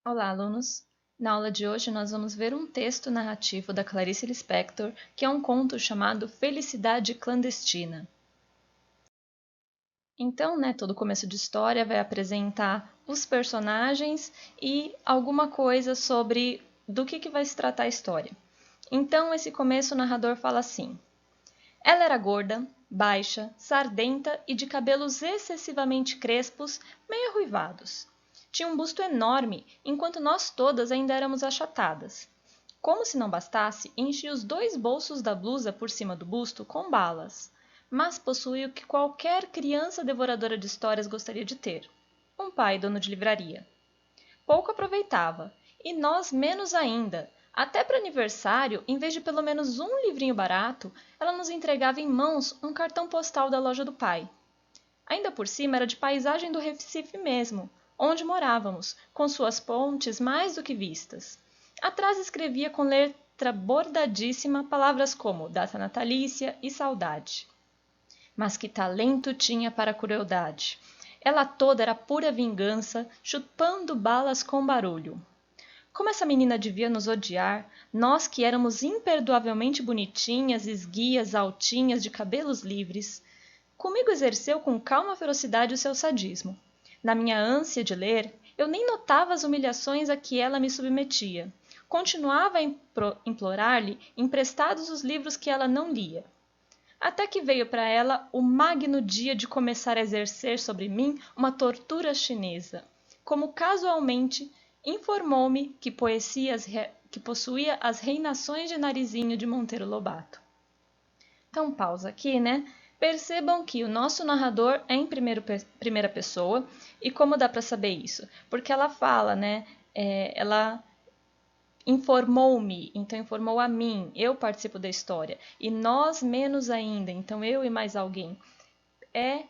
Olá, alunos! Na aula de hoje nós vamos ver um texto narrativo da Clarice Lispector, que é um conto chamado Felicidade Clandestina. Então, todo começo de história vai apresentar os personagens e alguma coisa sobre do que vai se tratar a história. Então, esse começo o narrador fala assim: Ela era gorda, baixa, sardenta e de cabelos excessivamente crespos, meio arruivados. Tinha um busto enorme, enquanto nós todas ainda éramos achatadas. Como se não bastasse, enchia os 2 bolsos da blusa por cima do busto com balas. Mas possuía o que qualquer criança devoradora de histórias gostaria de ter: um pai dono de livraria. Pouco aproveitava, e nós menos ainda. Até para aniversário, em vez de pelo menos um livrinho barato, ela nos entregava em mãos um cartão postal da loja do pai. Ainda por cima era de paisagem do Recife mesmo, onde morávamos, com suas pontes mais do que vistas. Atrás escrevia com letra bordadíssima palavras como data natalícia e saudade. Mas que talento tinha para a crueldade! Ela toda era pura vingança, chupando balas com barulho. Como essa menina devia nos odiar, nós que éramos imperdoavelmente bonitinhas, esguias, altinhas, de cabelos livres. Comigo exerceu com calma ferocidade o seu sadismo. Na minha ânsia de ler, eu nem notava as humilhações a que ela me submetia. Continuava a implorar-lhe emprestados os livros que ela não lia. Até que veio para ela o magno dia de começar a exercer sobre mim uma tortura chinesa. Como casualmente informou-me que possuía as reinações de Narizinho de Monteiro Lobato. Então, pausa aqui, Percebam que o nosso narrador é em primeira pessoa. E como dá para saber isso? Porque ela fala, ela informou-me, então informou a mim, eu participo da história. E nós menos ainda, então eu e mais alguém. É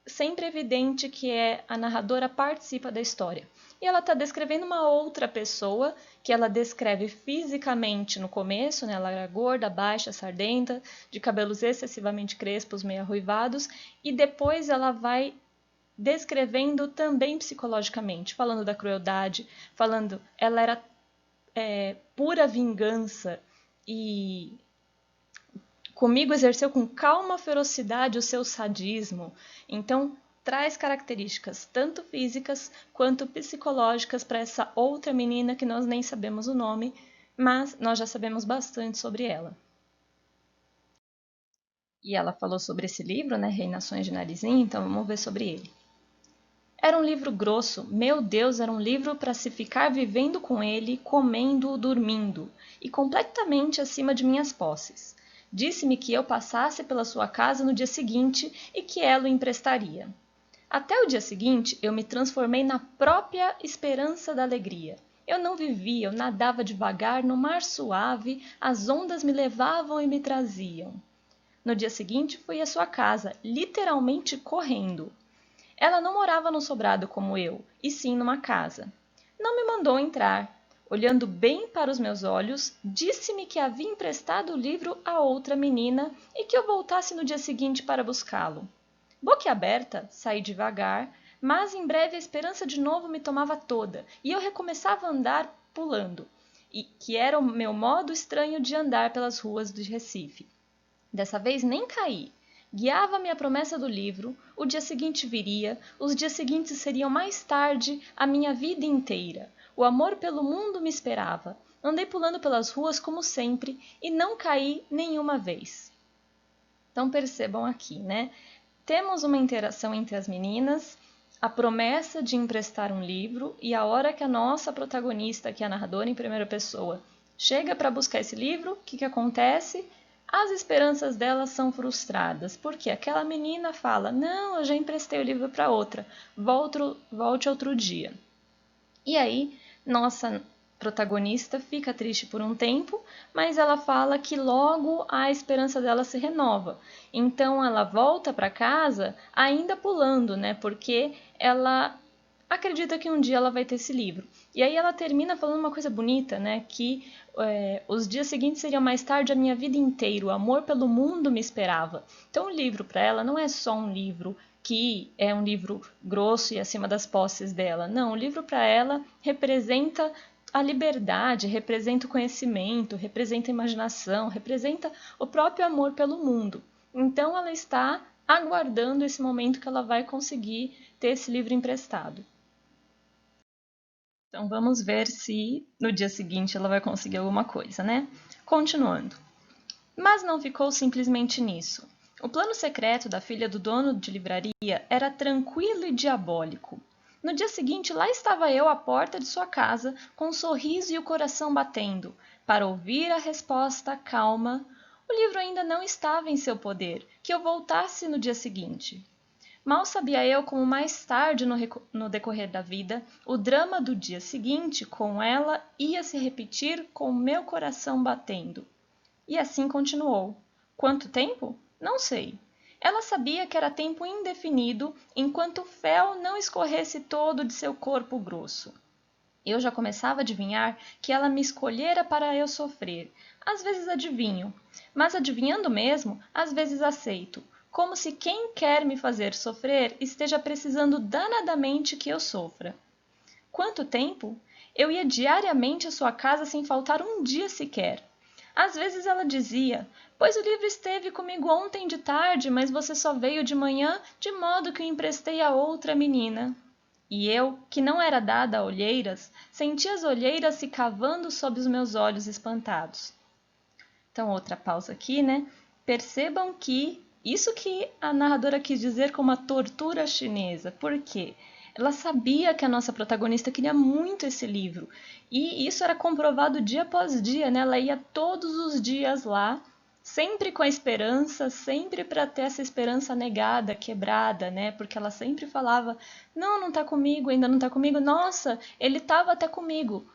sempre evidente que a narradora participa da história. E ela está descrevendo uma outra pessoa, que ela descreve fisicamente no começo, ela era gorda, baixa, sardenta, de cabelos excessivamente crespos, meio arruivados, e depois ela vai descrevendo também psicologicamente, falando da crueldade, falando ela era pura vingança e comigo exerceu com calma ferocidade o seu sadismo. Então, traz características tanto físicas quanto psicológicas para essa outra menina que nós nem sabemos o nome, mas nós já sabemos bastante sobre ela. E ela falou sobre esse livro, Reinações de Narizinho, então vamos ver sobre ele. Era um livro grosso, meu Deus, era um livro para se ficar vivendo com ele, comendo, dormindo, e completamente acima de minhas posses. Disse-me que eu passasse pela sua casa no dia seguinte e que ela o emprestaria. Até o dia seguinte, eu me transformei na própria esperança da alegria. Eu não vivia, eu nadava devagar no mar suave, as ondas me levavam e me traziam. No dia seguinte, fui à sua casa, literalmente correndo. Ela não morava num sobrado como eu, e sim numa casa. Não me mandou entrar. Olhando bem para os meus olhos, disse-me que havia emprestado o livro a outra menina e que eu voltasse no dia seguinte para buscá-lo. Boquiaberta, saí devagar, mas em breve a esperança de novo me tomava toda e eu recomeçava a andar pulando, e que era o meu modo estranho de andar pelas ruas de Recife. Dessa vez nem caí. Guiava-me a promessa do livro, o dia seguinte viria, os dias seguintes seriam mais tarde, a minha vida inteira. O amor pelo mundo me esperava. Andei pulando pelas ruas como sempre e não caí nenhuma vez. Então percebam aqui, Temos uma interação entre as meninas, a promessa de emprestar um livro e a hora que a nossa protagonista, que é a narradora em primeira pessoa, chega para buscar esse livro, o que acontece? As esperanças dela são frustradas, porque aquela menina fala: não, eu já emprestei o livro para outra, volte outro dia. E aí, nossa protagonista fica triste por um tempo, mas ela fala que logo a esperança dela se renova. Então ela volta para casa ainda pulando, porque ela acredita que um dia ela vai ter esse livro. E aí ela termina falando uma coisa bonita, que os dias seguintes seriam mais tarde a minha vida inteira, o amor pelo mundo me esperava. Então o livro para ela não é só um livro que é um livro grosso e acima das posses dela. Não, o livro para ela representa a liberdade, representa o conhecimento, representa a imaginação, representa o próprio amor pelo mundo. Então ela está aguardando esse momento que ela vai conseguir ter esse livro emprestado. Então vamos ver se no dia seguinte ela vai conseguir alguma coisa, né? Continuando. Mas não ficou simplesmente nisso. O plano secreto da filha do dono de livraria era tranquilo e diabólico. No dia seguinte, lá estava eu à porta de sua casa, com um sorriso e o coração batendo, para ouvir a resposta calma. O livro ainda não estava em seu poder, que eu voltasse no dia seguinte. Mal sabia eu como mais tarde no decorrer da vida, o drama do dia seguinte com ela ia se repetir com o meu coração batendo. E assim continuou. Quanto tempo? Não sei. Ela sabia que era tempo indefinido, enquanto o fel não escorresse todo de seu corpo grosso. Eu já começava a adivinhar que ela me escolhera para eu sofrer. Às vezes adivinho, mas adivinhando mesmo, às vezes aceito, como se quem quer me fazer sofrer esteja precisando danadamente que eu sofra. Quanto tempo? Eu ia diariamente à sua casa sem faltar um dia sequer. Às vezes ela dizia, pois o livro esteve comigo ontem de tarde, mas você só veio de manhã, de modo que o emprestei a outra menina. E eu, que não era dada a olheiras, sentia as olheiras se cavando sob os meus olhos espantados. Então, outra pausa aqui, né? Percebam que isso que a narradora quis dizer como a tortura chinesa. Por quê? Ela sabia que a nossa protagonista queria muito esse livro. E isso era comprovado dia após dia, né? Ela ia todos os dias lá, sempre com a esperança, sempre para ter essa esperança negada, quebrada, né? Porque ela sempre falava, não tá comigo, ainda não tá comigo. Nossa, ele estava até comigo.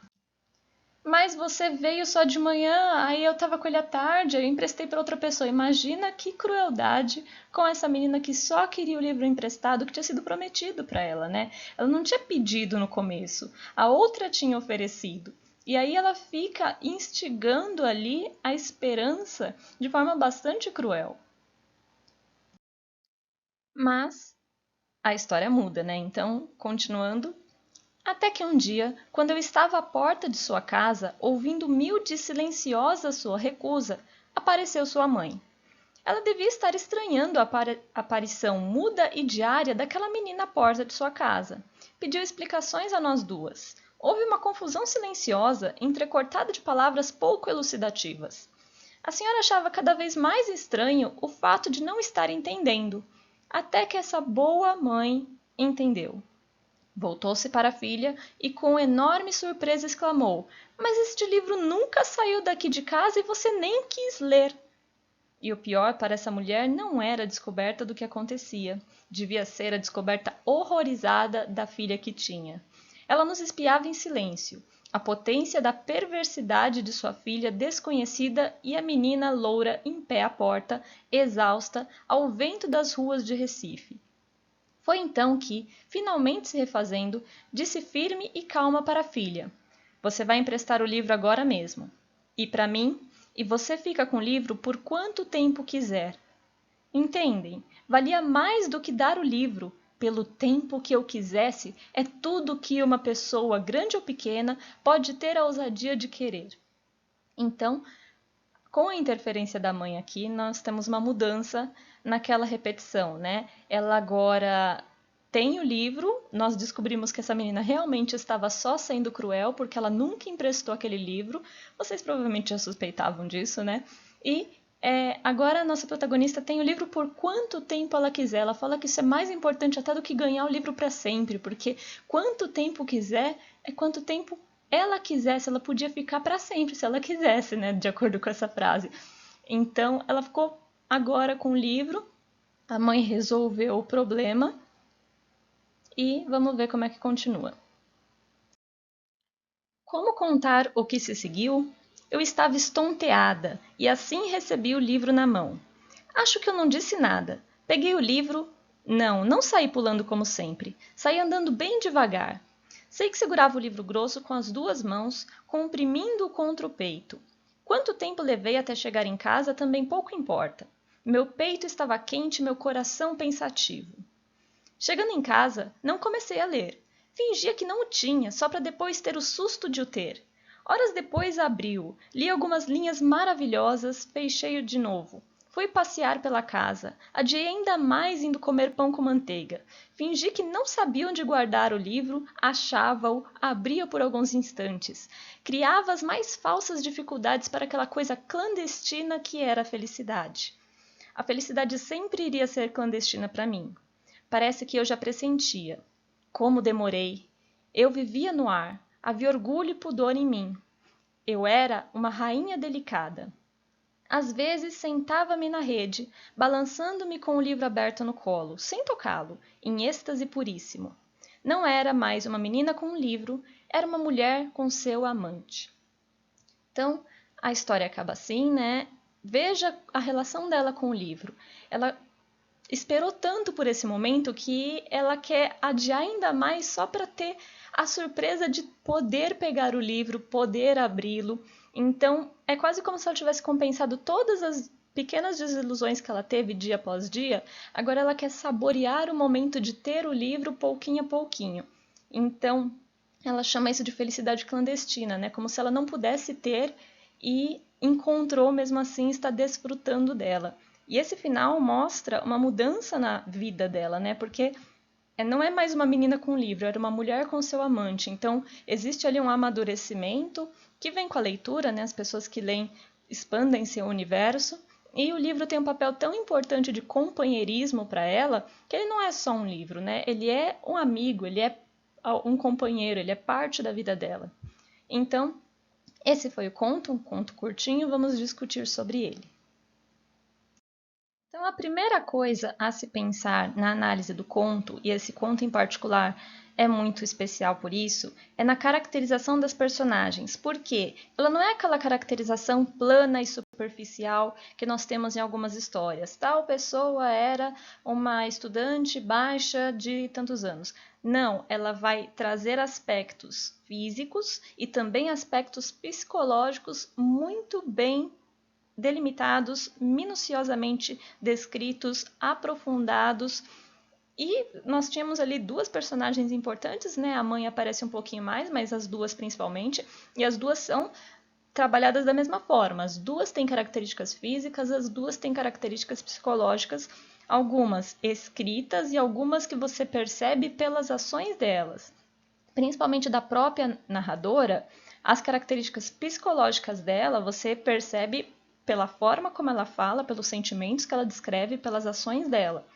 Mas você veio só de manhã, aí eu tava com ele à tarde, eu emprestei para outra pessoa. Imagina que crueldade com essa menina que só queria o livro emprestado que tinha sido prometido para ela, né? Ela não tinha pedido no começo, a outra tinha oferecido. E aí ela fica instigando ali a esperança de forma bastante cruel. Mas a história muda, né? Então, continuando, até que um dia, quando eu estava à porta de sua casa, ouvindo humilde e silenciosa sua recusa, apareceu sua mãe. Ela devia estar estranhando a aparição muda e diária daquela menina à porta de sua casa. Pediu explicações a nós duas. Houve uma confusão silenciosa, entrecortada de palavras pouco elucidativas. A senhora achava cada vez mais estranho o fato de não estar entendendo, até que essa boa mãe entendeu. Voltou-se para a filha e com enorme surpresa exclamou: Mas este livro nunca saiu daqui de casa e você nem quis ler. E o pior para essa mulher não era a descoberta do que acontecia. Devia ser a descoberta horrorizada da filha que tinha. Ela nos espiava em silêncio. A potência da perversidade de sua filha desconhecida e a menina loura em pé à porta, exausta, ao vento das ruas de Recife. Foi então que, finalmente se refazendo, disse firme e calma para a filha: Você vai emprestar o livro agora mesmo. E para mim, e você fica com o livro por quanto tempo quiser. Entendem? Valia mais do que dar o livro. Pelo tempo que eu quisesse, é tudo que uma pessoa, grande ou pequena, pode ter a ousadia de querer. Então, com a interferência da mãe aqui, nós temos uma mudança naquela repetição, né? Ela agora tem o livro, nós descobrimos que essa menina realmente estava só sendo cruel, porque ela nunca emprestou aquele livro. Vocês provavelmente já suspeitavam disso, né? E agora a nossa protagonista tem o livro por quanto tempo ela quiser. Ela fala que isso é mais importante até do que ganhar o livro para sempre, porque quanto tempo quiser é quanto tempo ela quisesse, ela podia ficar para sempre se ela quisesse, né? De acordo com essa frase. Então, ela ficou agora com o livro, a mãe resolveu o problema e vamos ver como é que continua. Como contar o que se seguiu? Eu estava estonteada e assim recebi o livro na mão. Acho que eu não disse nada. Peguei o livro. Não saí pulando como sempre. Saí andando bem devagar. Sei que segurava o livro grosso com as duas mãos, comprimindo-o contra o peito. Quanto tempo levei até chegar em casa também pouco importa. Meu peito estava quente, meu coração pensativo. Chegando em casa, não comecei a ler. Fingia que não o tinha, só para depois ter o susto de o ter. Horas depois abri-o, li algumas linhas maravilhosas, fechei-o de novo. Fui passear pela casa, adiei ainda mais indo comer pão com manteiga. Fingi que não sabia onde guardar o livro, achava-o, abria por alguns instantes. Criava as mais falsas dificuldades para aquela coisa clandestina que era a felicidade. A felicidade sempre iria ser clandestina para mim. Parece que eu já pressentia. Como demorei! Eu vivia no ar, havia orgulho e pudor em mim. Eu era uma rainha delicada. Às vezes sentava-me na rede, balançando-me com o livro aberto no colo, sem tocá-lo, em êxtase puríssimo. Não era mais uma menina com um livro, era uma mulher com seu amante. Então, a história acaba assim, né? Veja a relação dela com o livro. Ela esperou tanto por esse momento que ela quer adiar ainda mais só para ter a surpresa de poder pegar o livro, poder abri-lo. Então, é quase como se ela tivesse compensado todas as pequenas desilusões que ela teve dia após dia. Agora ela quer saborear o momento de ter o livro pouquinho a pouquinho. Então, ela chama isso de felicidade clandestina, né? Como se ela não pudesse ter e encontrou mesmo assim, está desfrutando dela. E esse final mostra uma mudança na vida dela, né? Porque não é mais uma menina com livro, era uma mulher com seu amante. Então, existe ali um amadurecimento que vem com a leitura, né? As pessoas que leem expandem seu universo. E o livro tem um papel tão importante de companheirismo para ela, que ele não é só um livro, né? Ele é um amigo, ele é um companheiro, ele é parte da vida dela. Então, esse foi o conto, um conto curtinho, vamos discutir sobre ele. Então, a primeira coisa a se pensar na análise do conto, e esse conto em particular é muito especial por isso, é na caracterização das personagens. Por quê? Ela não é aquela caracterização plana e superficial que nós temos em algumas histórias. Tal pessoa era uma estudante baixa de tantos anos. Não, ela vai trazer aspectos físicos e também aspectos psicológicos muito bem delimitados, minuciosamente descritos, aprofundados. E nós tínhamos ali duas personagens importantes, né? A mãe aparece um pouquinho mais, mas as duas principalmente, e as duas são trabalhadas da mesma forma. As duas têm características físicas, as duas têm características psicológicas, algumas escritas e algumas que você percebe pelas ações delas. Principalmente da própria narradora, as características psicológicas dela você percebe pela forma como ela fala, pelos sentimentos que ela descreve, pelas ações dela.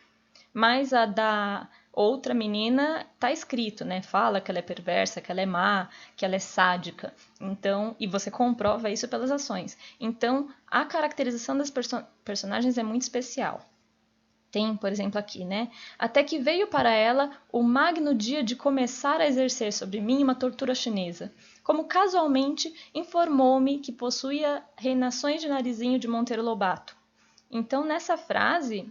Mas a da outra menina tá escrito, né? Fala que ela é perversa, que ela é má, que ela é sádica. Então, e você comprova isso pelas ações. Então, a caracterização das personagens é muito especial. Tem, por exemplo, aqui, né? Até que veio para ela o magno dia de começar a exercer sobre mim uma tortura chinesa. Como casualmente informou-me que possuía reinações de narizinho de Monteiro Lobato. Então, nessa frase,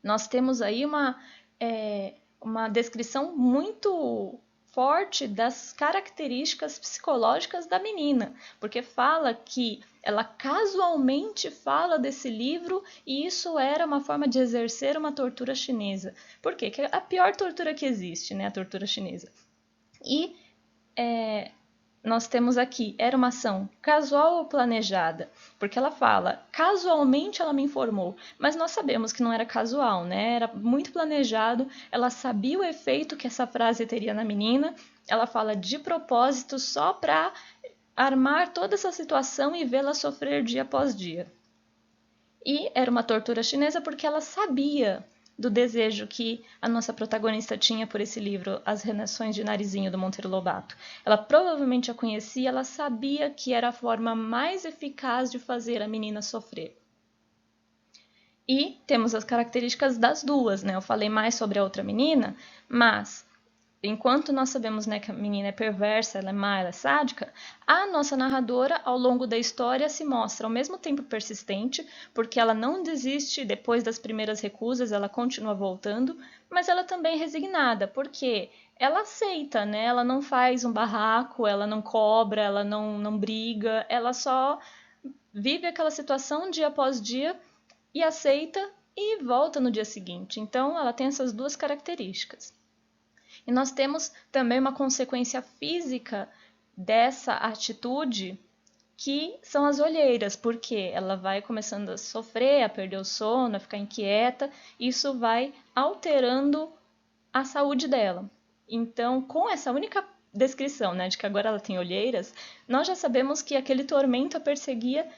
nós temos aí uma descrição muito forte das características psicológicas da menina, porque fala que ela casualmente fala desse livro e isso era uma forma de exercer uma tortura chinesa. Por quê? Que é a pior tortura que existe, né? A tortura chinesa. E nós temos aqui, era uma ação casual ou planejada? Porque ela fala, casualmente ela me informou, mas nós sabemos que não era casual, né? Era muito planejado, ela sabia o efeito que essa frase teria na menina, ela fala de propósito só para armar toda essa situação e vê-la sofrer dia após dia. E era uma tortura chinesa porque ela sabia do desejo que a nossa protagonista tinha por esse livro, As Reinações de Narizinho, do Monteiro Lobato. Ela provavelmente a conhecia, ela sabia que era a forma mais eficaz de fazer a menina sofrer. E temos as características das duas, né? Eu falei mais sobre a outra menina, mas enquanto nós sabemos, né, que a menina é perversa, ela é má, ela é sádica, a nossa narradora, ao longo da história, se mostra ao mesmo tempo persistente, porque ela não desiste depois das primeiras recusas, ela continua voltando, mas ela também é resignada, porque ela aceita, né? Ela não faz um barraco, ela não cobra, ela não briga, ela só vive aquela situação dia após dia e aceita e volta no dia seguinte. Então, ela tem essas duas características. E nós temos também uma consequência física dessa atitude, que são as olheiras, porque ela vai começando a sofrer, a perder o sono, a ficar inquieta, e isso vai alterando a saúde dela. Então, com essa única descrição, né, de que agora ela tem olheiras, nós já sabemos que aquele tormento a perseguia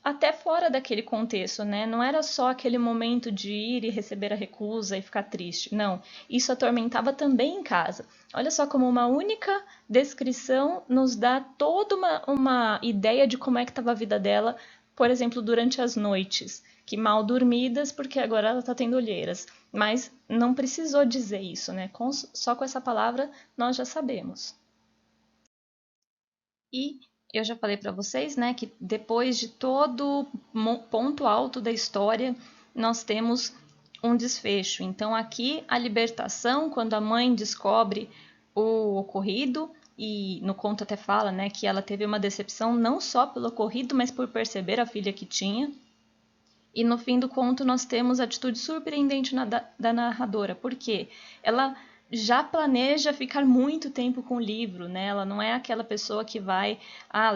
até fora daquele contexto, né? Não era só aquele momento de ir e receber a recusa e ficar triste. Não, isso atormentava também em casa. Olha só como uma única descrição nos dá toda uma ideia de como é que estava a vida dela, por exemplo, durante as noites, que mal dormidas, porque agora ela está tendo olheiras. Mas não precisou dizer isso, né? Só com essa palavra nós já sabemos. E eu já falei para vocês, né, que depois de todo ponto alto da história, nós temos um desfecho. Então aqui a libertação, quando a mãe descobre o ocorrido, e no conto até fala, né, que ela teve uma decepção não só pelo ocorrido, mas por perceber a filha que tinha. E no fim do conto nós temos a atitude surpreendente da narradora, porque ela já planeja ficar muito tempo com o livro, né? Ela não é aquela pessoa que vai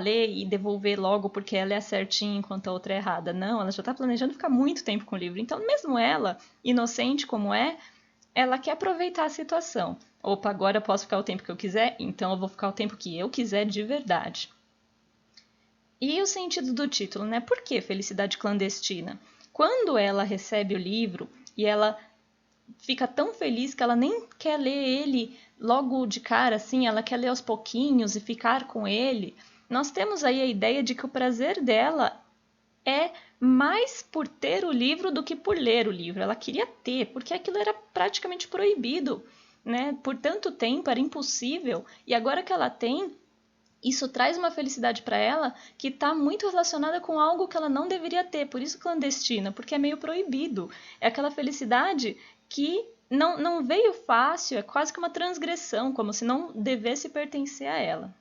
ler e devolver logo porque ela é certinha enquanto a outra é errada. Não, ela já está planejando ficar muito tempo com o livro. Então, mesmo ela, inocente como é, ela quer aproveitar a situação. Opa, agora eu posso ficar o tempo que eu quiser, então eu vou ficar o tempo que eu quiser de verdade. E o sentido do título, né? Por que felicidade clandestina? Quando ela recebe o livro e ela fica tão feliz que ela nem quer ler ele logo de cara, assim, ela quer ler aos pouquinhos e ficar com ele. Nós temos aí a ideia de que o prazer dela é mais por ter o livro do que por ler o livro. Ela queria ter, porque aquilo era praticamente proibido, né? Por tanto tempo era impossível. E agora que ela tem, isso traz uma felicidade para ela que está muito relacionada com algo que ela não deveria ter, por isso clandestina, porque é meio proibido. É aquela felicidade que não veio fácil, é quase que uma transgressão, como se não devesse pertencer a ela.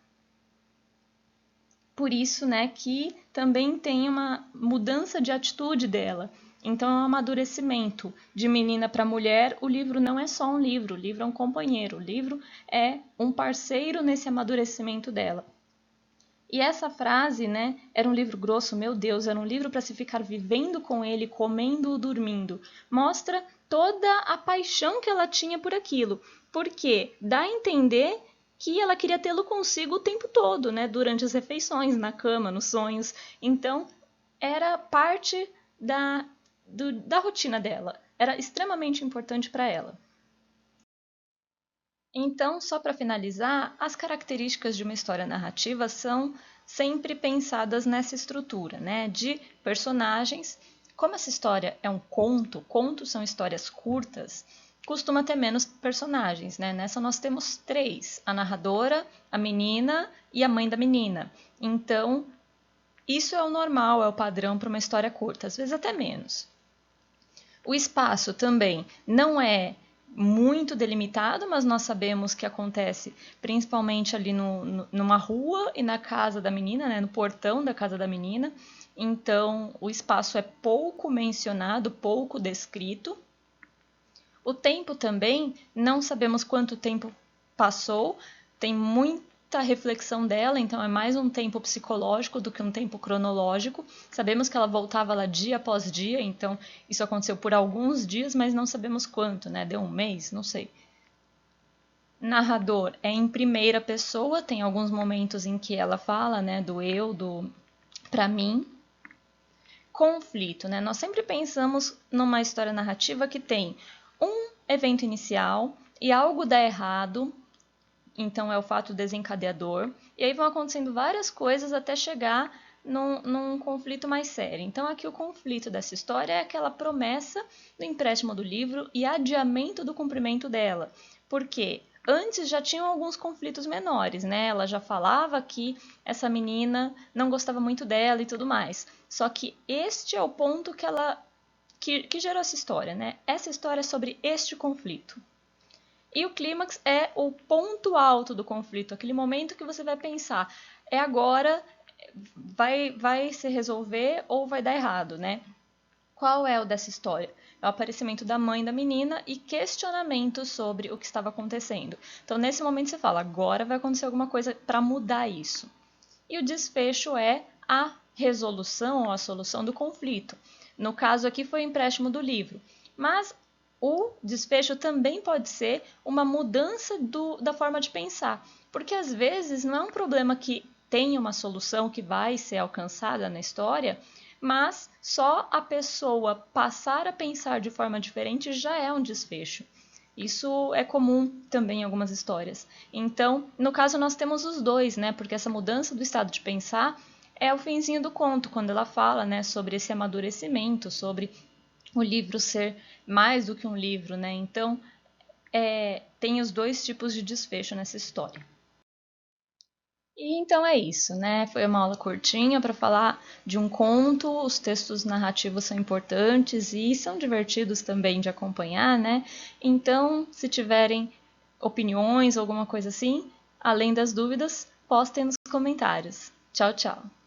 Por isso, né, que também tem uma mudança de atitude dela. Então, é um amadurecimento de menina para mulher. O livro não é só um livro, o livro é um companheiro, o livro é um parceiro nesse amadurecimento dela. E essa frase, né, era um livro grosso, meu Deus, era um livro para se ficar vivendo com ele, comendo ou dormindo. Mostra toda a paixão que ela tinha por aquilo, porque dá a entender que ela queria tê-lo consigo o tempo todo, né, durante as refeições, na cama, nos sonhos. Então, era parte da rotina dela, era extremamente importante para ela. Então, só para finalizar, as características de uma história narrativa são sempre pensadas nessa estrutura, né? De personagens. Como essa história é um conto, contos são histórias curtas, costuma ter menos personagens, né? Nessa nós temos 3: a narradora, a menina e a mãe da menina. Então, isso é o normal, é o padrão para uma história curta, às vezes até menos. O espaço também não é muito delimitado, mas nós sabemos que acontece principalmente ali numa rua e na casa da menina, né, no portão da casa da menina. Então, o espaço é pouco mencionado, pouco descrito. O tempo também, não sabemos quanto tempo passou, tem muita reflexão dela, então é mais um tempo psicológico do que um tempo cronológico. Sabemos que ela voltava lá dia após dia, então isso aconteceu por alguns dias, mas não sabemos quanto, né? Deu um mês, não sei. Narrador é em primeira pessoa, tem alguns momentos em que ela fala, né, do eu, do para mim. Conflito, né? Nós sempre pensamos numa história narrativa que tem um evento inicial e algo dá errado, então é o fato desencadeador, e aí vão acontecendo várias coisas até chegar num conflito mais sério. Então aqui o conflito dessa história é aquela promessa do empréstimo do livro e adiamento do cumprimento dela. Por quê? Antes já tinham alguns conflitos menores, né? Ela já falava que essa menina não gostava muito dela e tudo mais. Só que este é o ponto que gerou essa história, né? Essa história é sobre este conflito. E o clímax é o ponto alto do conflito, aquele momento que você vai pensar, é agora, vai se resolver ou vai dar errado, né? Qual é o dessa história? é o aparecimento da mãe da menina e questionamento sobre o que estava acontecendo. Então, nesse momento, você fala, agora vai acontecer alguma coisa para mudar isso. E o desfecho é a resolução ou a solução do conflito. No caso aqui foi o empréstimo do livro. Mas o desfecho também pode ser uma mudança da forma de pensar. Porque às vezes não é um problema que tem uma solução que vai ser alcançada na história, mas só a pessoa passar a pensar de forma diferente já é um desfecho. Isso é comum também em algumas histórias. Então, no caso, nós temos os dois, né? Porque essa mudança do estado de pensar é o finzinho do conto, quando ela fala, né, sobre esse amadurecimento, sobre o livro ser mais do que um livro, né? Então, tem os dois tipos de desfecho nessa história. E então é isso, né? Foi uma aula curtinha para falar de um conto. Os textos narrativos são importantes e são divertidos também de acompanhar, né? Então, se tiverem opiniões ou alguma coisa assim, além das dúvidas, postem nos comentários. Tchau, tchau!